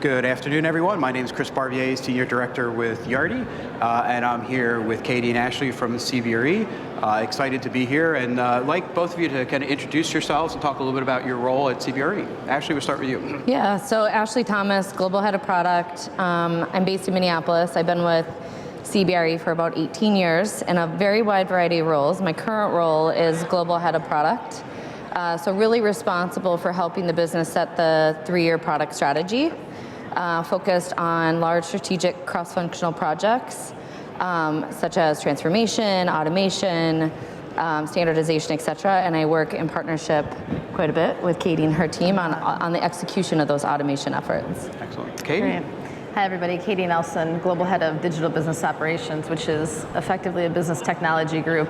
Good afternoon, everyone. My name is Chris Barbier, Senior Director with Yardi, and I'm here with Katie and Ashley from CBRE. Excited to be here, and like both of you to kind of introduce yourselves and talk a little bit about your role at CBRE. Ashley, we'll start with you. Yeah, so Ashley Thomas, Global Head of Product. I'm based in Minneapolis. I've been with CBRE for about 18 years in a very wide variety of roles. My current role is Global Head of Product. So really responsible for helping the business set the 3-year product strategy, focused on large strategic cross-functional projects, such as transformation, automation, standardization, et cetera. And I work in partnership quite a bit with Katie and her team on the execution of those automation efforts. Excellent. Katie? Great. Hi, everybody. Katie Nelson, Global Head of Digital Business Operations, which is effectively a business technology group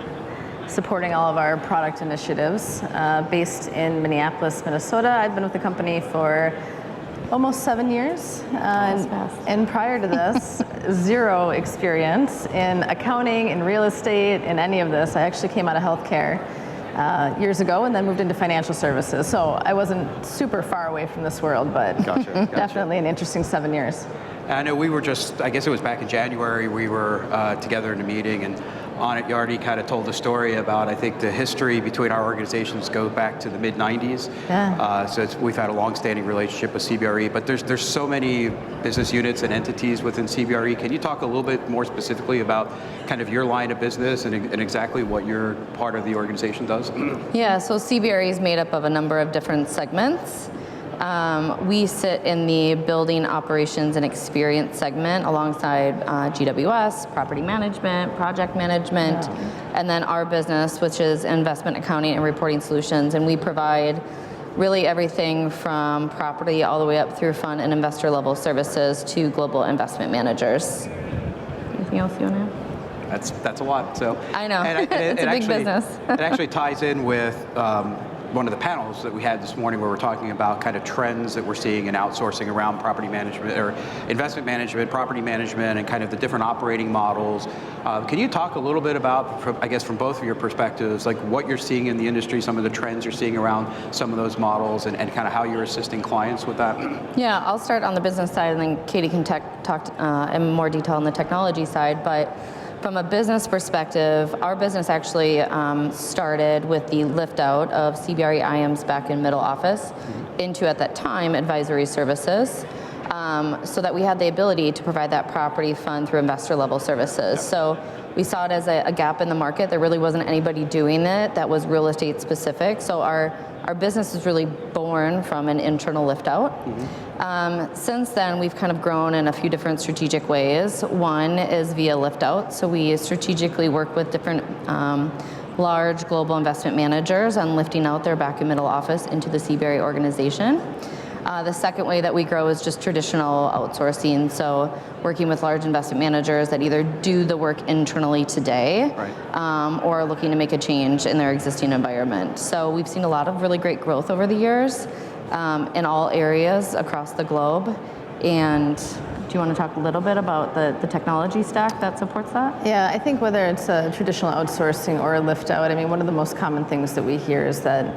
supporting all of our product initiatives, based in Minneapolis, Minnesota. I've been with the company for almost 7 years, and prior to this, zero experience in accounting, in real estate, in any of this. I actually came out of healthcare years ago and then moved into financial services. So I wasn't super far away from this world, but Gotcha. definitely an interesting 7 years. I know we were just, I guess it was back in January, we were together in a meeting, and on it, Yardi kind of told a story about, I think, the history between our organizations go back to the mid-90s. Yeah. So we've had a long-standing relationship with CBRE, but there's so many business units and entities within CBRE. Can you talk a little bit more specifically about kind of your line of business and exactly what your part of the organization does? Yeah, so CBRE is made up of a number of different segments. We sit in the building operations and experience segment alongside GWS, property management, project management, and then our business, which is investment accounting and reporting solutions. And we provide really everything from property all the way up through fund and investor level services to global investment managers. Anything else you want to add? That's a lot. So I know. And It's a big business. It actually ties in with one of the panels that we had this morning where we're talking about kind of trends that we're seeing in outsourcing around property management or investment management, property management, and kind of the different operating models. Can you talk a little bit about, I guess from both of your perspectives, like what you're seeing in the industry, some of the trends you're seeing around some of those models, and kind of how you're assisting clients with that? Yeah, I'll start on the business side, and then Katie can talk in more detail on the technology side. But from a business perspective, our business actually started with the lift out of CBRE IMs back in middle office into, at that time, advisory services, so that we had the ability to provide that property fund through investor level services. So we saw it as a gap in the market. There really wasn't anybody doing it that was real estate specific. So our business is really born from an internal lift out. Since then, we've kind of grown in a few different strategic ways. One is via lift out. So we strategically work with different large global investment managers on lifting out their back and middle office into the CBRE organization. The second way that we grow is just traditional outsourcing. So working with large investment managers that either do the work internally today, or are looking to make a change in their existing environment. So we've seen a lot of really great growth over the years in all areas across the globe. And do you want to talk a little bit about the technology stack that supports that? Yeah, I think whether it's a traditional outsourcing or a lift out, I mean, one of the most common things that we hear is that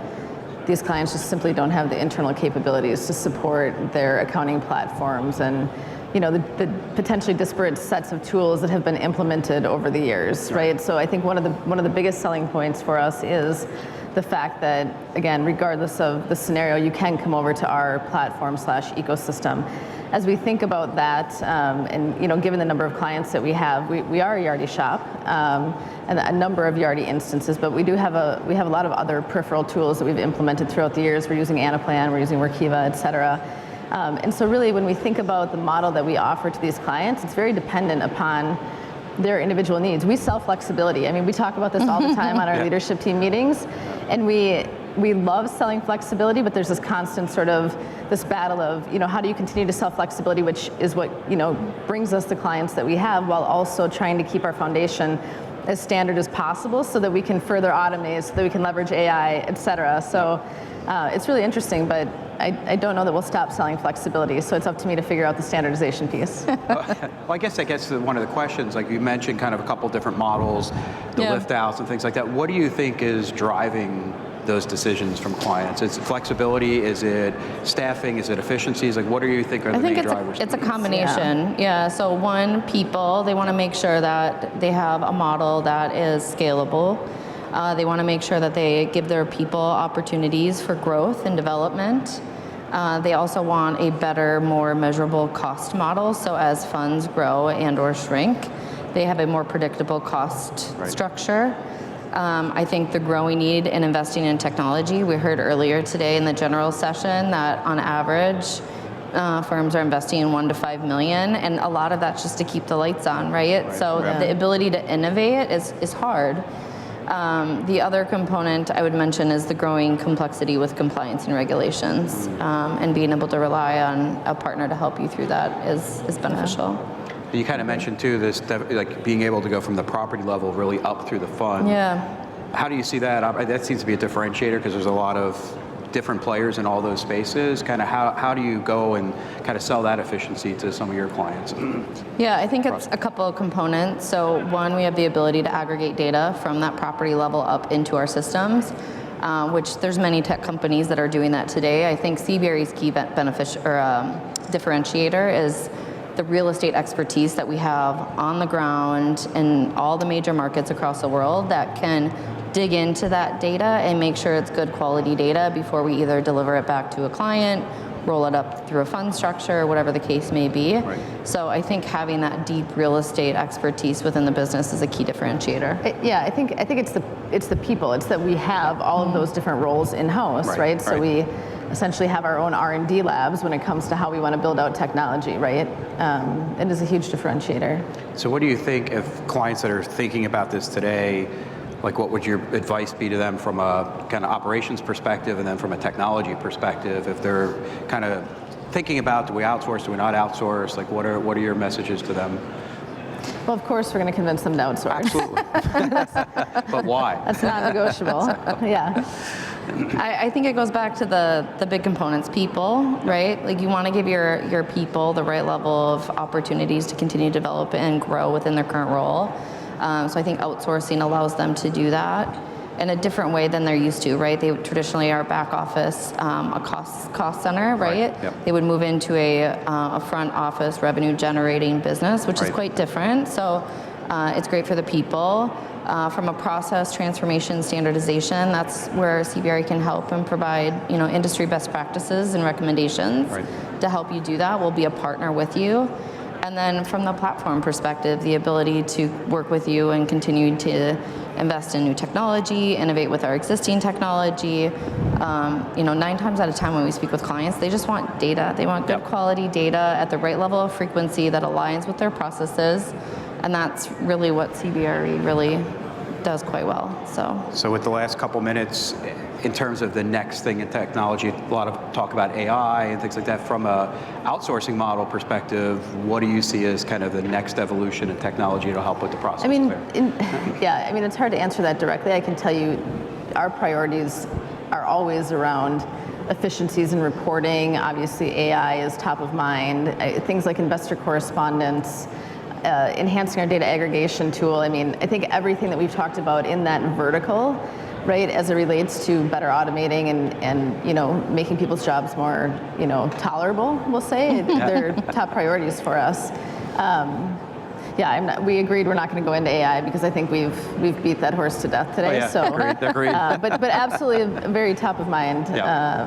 these clients just simply don't have the internal capabilities to support their accounting platforms and, you know, the potentially disparate sets of tools that have been implemented over the years, right? So I think one of the biggest selling points for us is the fact that, again, regardless of the scenario, you can come over to our platform/ecosystem. As we think about that, and you know, given the number of clients that we have, we are a Yardi shop, and a number of Yardi instances, but we have a lot of other peripheral tools that we've implemented throughout the years. We're using Anaplan, we're using Workiva, et cetera. And so really, when we think about the model that we offer to these clients, it's very dependent upon their individual needs. We sell flexibility. I mean, we talk about this all the time on our leadership team meetings, and we love selling flexibility, but there's this constant sort of this battle of, you know, how do you continue to sell flexibility, which is what, you know, brings us the clients that we have, while also trying to keep our foundation as standard as possible so that we can further automate, so that we can leverage AI, et cetera. So it's really interesting, but I don't know that we'll stop selling flexibility, so it's up to me to figure out the standardization piece. Well, I guess one of the questions, like you mentioned kind of a couple different models, the lift outs and things like that. What do you think is driving those decisions from clients? It's flexibility, is it staffing, is it efficiencies? Like, what do you think are the main drivers? It's a combination. Yeah. So one, people, they want to make sure that they have a model that is scalable. They want to make sure that they give their people opportunities for growth and development. They also want a better, more measurable cost model. So as funds grow and or shrink, they have a more predictable cost structure. I think the growing need in investing in technology, we heard earlier today in the general session that on average, firms are investing in $1 to $5 million, and a lot of that's just to keep the lights on, right? So the ability to innovate is hard. The other component I would mention is the growing complexity with compliance and regulations, and being able to rely on a partner to help you through that is beneficial. You kind of mentioned too this, like being able to go from the property level really up through the fund. Yeah. How do you see that? That seems to be a differentiator because there's a lot of different players in all those spaces. Kind of how do you go and kind of sell that efficiency to some of your clients? Yeah, I think it's a couple of components. So one, we have the ability to aggregate data from that property level up into our systems, which there's many tech companies that are doing that today. I think CBRE's key differentiator is the real estate expertise that we have on the ground in all the major markets across the world that can dig into that data and make sure it's good quality data before we either deliver it back to a client, roll it up through a fund structure, whatever the case may be. Right. So I think having that deep real estate expertise within the business is a key differentiator. I think it's the people. It's that we have all of those different roles in-house, right? So we essentially have our own R&D labs when it comes to how we want to build out technology, right? It is a huge differentiator. So what do you think if clients that are thinking about this today, like what would your advice be to them from a kind of operations perspective and then from a technology perspective, if they're kind of thinking about, do we outsource, do we not outsource, like what are your messages to them? Well, of course, we're going to convince them to outsource. Absolutely. But why? That's non-negotiable. Yeah. I think it goes back to the big components, people, right? Like you want to give your people the right level of opportunities to continue to develop and grow within their current role. So I think outsourcing allows them to do that in a different way than they're used to, right? They traditionally are back office, a cost center, right? Yep. They would move into a front office revenue generating business, which is quite different. So it's great for the people. From a process transformation standardization, that's where CBRE can help and provide, industry best practices and recommendations to help you do that. We'll be a partner with you. And then from the platform perspective, the ability to work with you and continue to invest in new technology, innovate with our existing technology. 9 times out of 10 when we speak with clients, they just want data. They want good quality data at the right level of frequency that aligns with their processes. And that's really what CBRE really does quite well. So with the last couple minutes, in terms of the next thing in technology, a lot of talk about AI and things like that. From a outsourcing model perspective, what do you see as kind of the next evolution in technology to help with the process? It's hard to answer that directly. I can tell you our priorities are always around efficiencies in reporting. Obviously, AI is top of mind. Things like investor correspondence, enhancing our data aggregation tool. I think everything that we've talked about in that vertical, right, as it relates to better automating and making people's jobs more, tolerable, we'll say, they're top priorities for us. We agreed we're not going to go into AI because I think we've beat that horse to death today. Agreed. But absolutely a very top of mind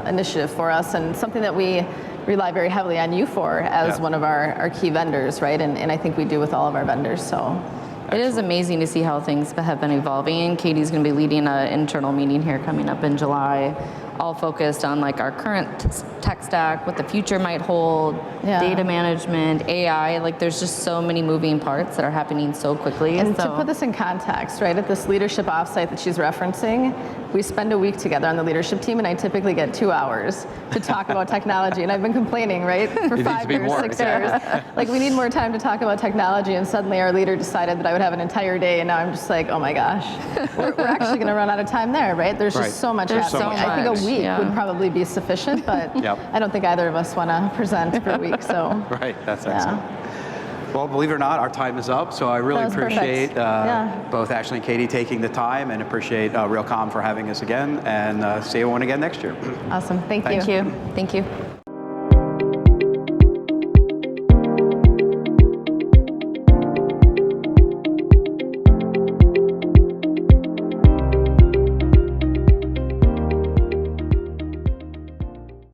initiative for us, and something that we rely very heavily on you for as one of our key vendors, right? And I think we do with all of our vendors. So. It is amazing to see how things have been evolving. Katie's going to be leading an internal meeting here coming up in July, all focused on like our current tech stack, what the future might hold, data management, AI. Like there's just so many moving parts that are happening so quickly. And to put this in context, right, at this leadership offsite that she's referencing, we spend a week together on the leadership team, and I typically get 2 hours to talk about technology. And I've been complaining, right, for 5 years, 6 years. Like we need more time to talk about technology, and suddenly our leader decided that I would have an entire day, and now I'm just like, oh my gosh, we're actually going to run out of time there, right? There's just so much happening. I think a week would probably be sufficient, but I don't think either of us want to present for a week. So that's excellent. Well, believe it or not, our time is up, so I really That was perfect. appreciate Yeah. both Ashley and Katie taking the time, and appreciate Realcomm for having us again, and see everyone again next year. Awesome. Thank you. Thank you. Thank you.